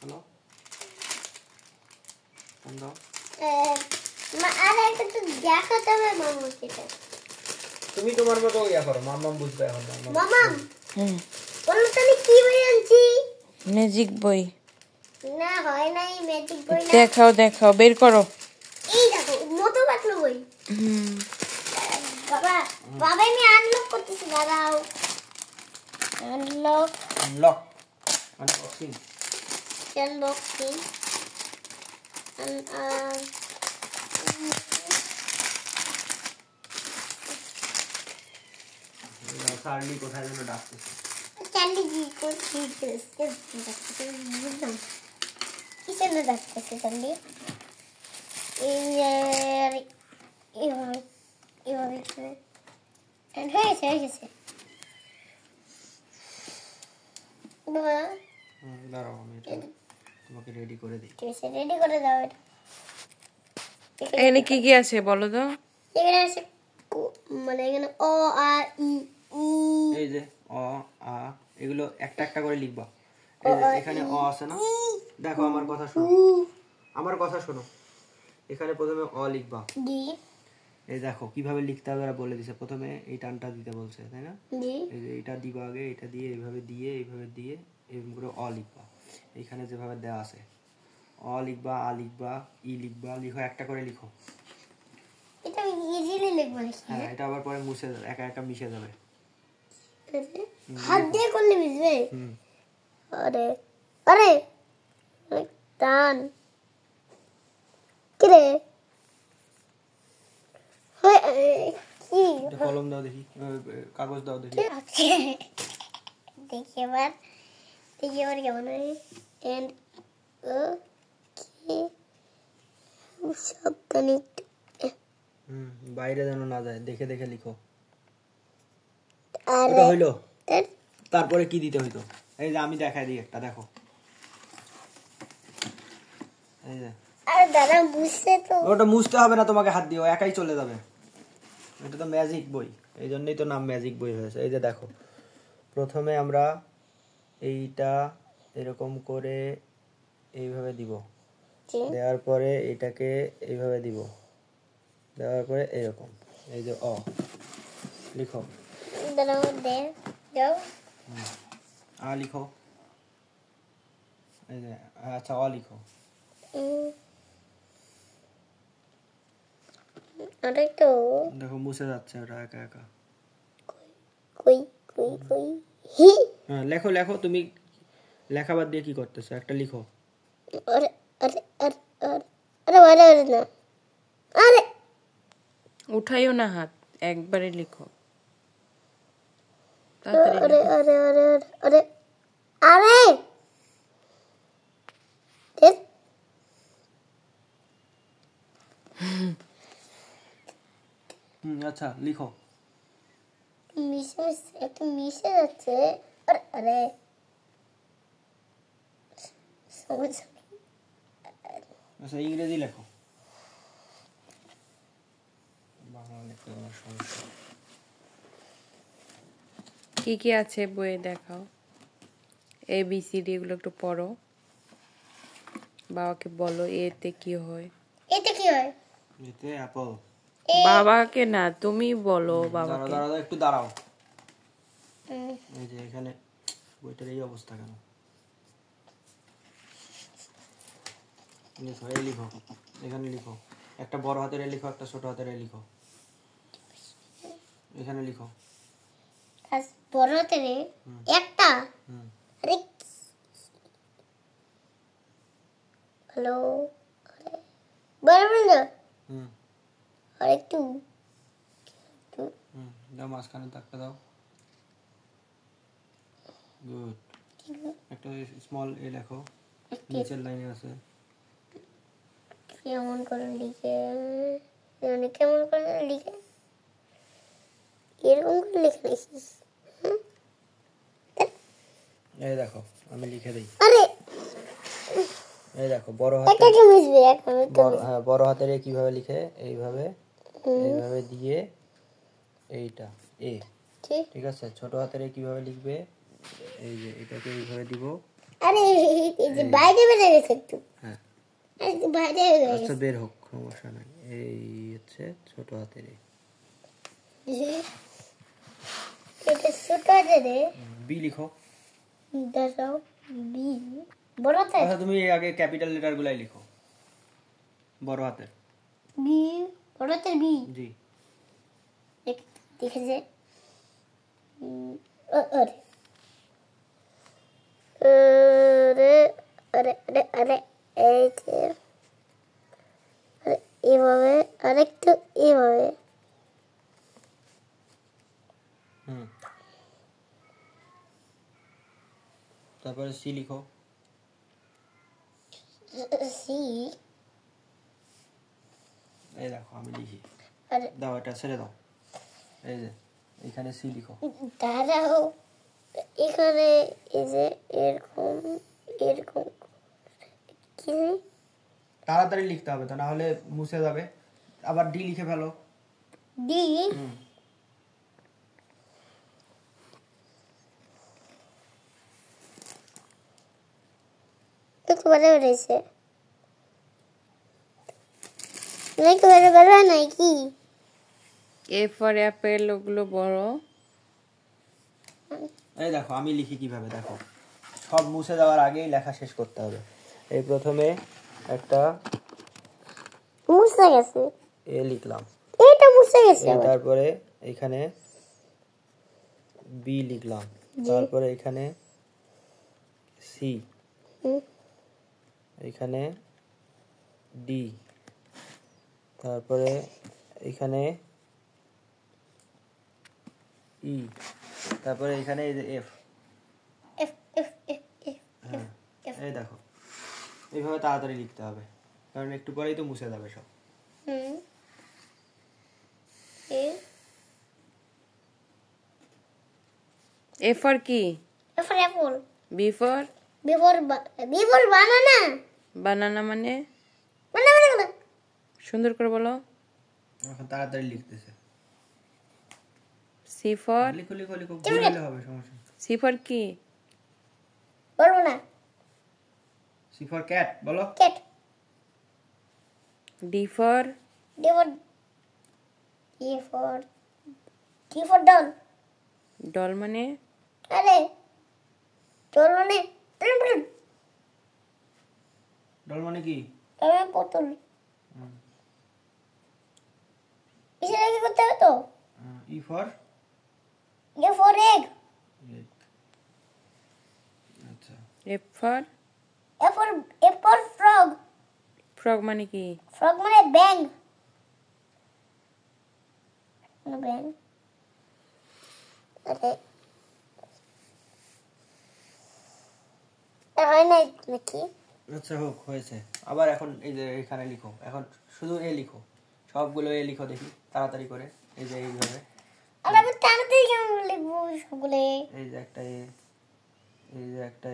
Hello বন্ধ আরে এটা তো দেখাতে হবে মাম্মাকে। তুমি তোমার মতো ইয়া করো, মাম্মাম বুঝবে এখন। মাম্মাম বলো তো আমি কি বই আনছি? ম্যাজিক বই। না হয় নাই ম্যাজিক বই না। দেখাও দেখাও, বের করো। এই দেখো মোটো পাতলু বই। বাবা বাবা আমি আনলক করতেছি, দাঁড়াও। আনলক আনবক্সিং আনবক্সিং চার্লি কোথায় যেন ডাকতেছে। চার্লি জি করতেছে বুঝলাম কিসের না ডাকতেছে চার্লি। এইভাবে হয়েছে বাবা। দাঁড়াও আমি এটা তোমাকে রেডি করে দিই। ঠিক আছে রেডি করে দাও। এটা এখানে কি কি আছে বলো তো? এখানে আছে মানে এখানে অ আ ই উ, এই যে অ আ এগুলো একটা একটা করে লিখবা। এই যে এখানে অ আছে না, দেখো আমার কথা শোনো, আমার কথা শোনো। এখানে প্রথমে অ লিখবা। জি এই দেখো কিভাবে লিখতে হবে ওরা বলে দিছে। প্রথমে এই টানটা দিতে বলছে, তাই না? জি এই যে এটা দিবা আগে, এটা দিয়ে এইভাবে দিয়ে এরকম করে অ লিখবা। এইখানে যেভাবে দেওয়া আছে অ লিখবা, আ লিখবা, ই লিখবা, লিখো একটা করে লিখো। এটা ইজিলি লিখবো নাকি? হ্যাঁ, এটা আবার পরে মুছে যাবে, একা একা মিশে যাবে। হাত দিয়ে করলে মিশবে? হুম আরে আরে অনেক টান কিরে কি এটা কলম দাও দেখি, কাগজ দাও দেখি। দেখি এবার কেমন হয়। এন্ড ওকে সাবধানে বাইরে যেন না যায়, দেখে দেখে লিখো। আরে ওটা হইলো, তারপরে কি দিতে হইতো? এই যে আমি দেখাই দিই একটা, দেখো এই যে। আরে দাদা বুঝছে তো। ওটা মুছতে হবে না তোমাকে, হাত দিও একাই চলে যাবে। এটা তো ম্যাজিক বই, এই জন্যই তো নাম ম্যাজিক বই হয়েছে। এই যে দেখো, প্রথমে আমরা এইটা এরকম করে এইভাবে দিব, দেওয়ার পরে এটাকে এইভাবে দিব, দেওয়ার পরে এরকম এই যে অ লিখো। দাঁড়াও দে যাও আ লিখো, এই যে আচ্ছা অ লিখো। আরে তো দেখো মুছে যাচ্ছে ওটা একা একা। কই কই কই হি হ্যাঁ লেখো লেখো, তুমি লেখা বাদ দিয়ে কি করতেছো? একটা লিখো। আরে আরে আরে আরে আরে আরে আরে না আরে উঠাইও না হাত, একবারে লিখো আরে তাড়াতাড়ি। আরে আরে আরে আরে দেখ আচ্ছা লিখো। মিশে একটু মিশে যাচ্ছে। আরে আরে সমস্যা নেই। আচ্ছা ইংরেজি লেখো, বাংলা লিখতে আমার সমস্যা। কি কি আছে বইয়ে দেখাও। ABCD এগুলো একটু পড়ো, বাবাকে বলো এতে কি হয়। এতে কি হয়? এতে অ্যাপল। বাবাকে না, তুমি বলো দাঁড়াও বাবাকে। দাঁড়াও একটু দাঁড়াও। এই যে এখানে বইটার এই অবস্থা কেন? লিখো, এই লিখো, এখানে লিখো। একটা বড় হাতের এ লিখো, একটা ছোট হাতের এ লিখো, এখানে লিখো। আজ বড় তেরে একটা আরে হ্যালো বড় বড় আরে একটু দাও মাঝখানে দাগটা দাও। গুড। একটা স্মল এ লেখো, নিচের লাইনে আছে। কেমন করে লিখে মানে কেমন করে লিখে এরকম করে লিখে লিখিস? এই দেখো আমি লিখে দিই। আরে এই দেখো বড় একটা হাতের, কি মিশবে এখন হ্যাঁ বড় হাতের এ কিভাবে লিখে, এইভাবে এইভাবে দিয়ে এইটা এ, ঠিক ঠিক আছে। ছোট হাতের এ কিভাবে লিখবে, এই যে এটাকে এইভাবে দিব, আরে এই যে বাইরে বেড়ে গেছে একটু। হ্যাঁ আরে বাইরে বেড়ে গেছে। আচ্ছা বের হোক, সমস্যা নাই। এই হচ্ছে ছোট হাতের এ। এটা ছোট আছে রে। বি লিখো। দাঁড়াও, বি বড় হাতে আচ্ছা তুমি আগে ক্যাপিটাল লেটার গুলাই লিখো, বড় হাতের। বি, বড় হাতের বি। জি। দেখে যে আরে আরে আরে আরে আরে এই যে আরে এইভাবে আরেকটু এইভাবে। হুম, তারপরে সি লিখো। সি এই দেখো আমি লিখি, আরে দাও এটা ছেড়ে দাও। এই যে এখানে সি লিখো। দাঁড়াও, এখানে এই যে এরকম এরকম কি তাড়াতাড়ি লিখতে হবে তো, না হলে মুছে যাবে। আবার ডি লিখে ফেলো। ডি। হুম, একবারে বেড়েছে একবারে বেড়া নাই কি? এ ফর অ্যাপেল, ওগুলো বড়। এই দেখো আমি লিখি কিভাবে, দেখো সব মুছে যাওয়ার আগেই লেখা শেষ করতে হবে। এই প্রথমে একটা মুছে গেছে, এ লিখলাম, এটা মুছে গেছে আবার। তারপরে এখানে বি লিখলাম, তারপরে এখানে সি, হুম, এখানে ডি, তারপরে এখানে ই, তারপরে এখানে এই যে F. F F F F হ্যাঁ এই দেখো এইভাবে তাড়াতাড়ি লিখতে হবে, কারণ একটু পরেই তো মুছে যাবে সব। হুম, এ এ ফর কি? F for apple, B for B for banana. Banana মানে? বানানা সুন্দর করে বলো। এখন তাড়াতাড়ি লিখতেছে। C for? লিখো লিখো লিখো, ভুল হলে হবে, সমস্যা নেই। সি ফর কি? বলবো না। সি ফর ক্যাট বলো। Cat. D for? D for D for doll. Doll মানে? আরে ডল মানে ডল মানে কি? পুতুল। ইসে কি করতে হবে তো? E for A for egg. আচ্ছা, F for? A for frog. Frog মানে কি? ফ্রগ মানে ব্যাং। ব্যাং। আরে হয় নাই নাকি? আচ্ছা হোক, হয়েছে। আবার এখন এই যে এখানে লিখো, এখন শুধু এ লিখো, সবগুলো এ লিখো দেখি তাড়াতাড়ি করে। এই যে এইভাবে, আর আমি তাড়াতাড়ি কেমন লিখবো সবগুলো? এই যে একটা এ, এই যে একটা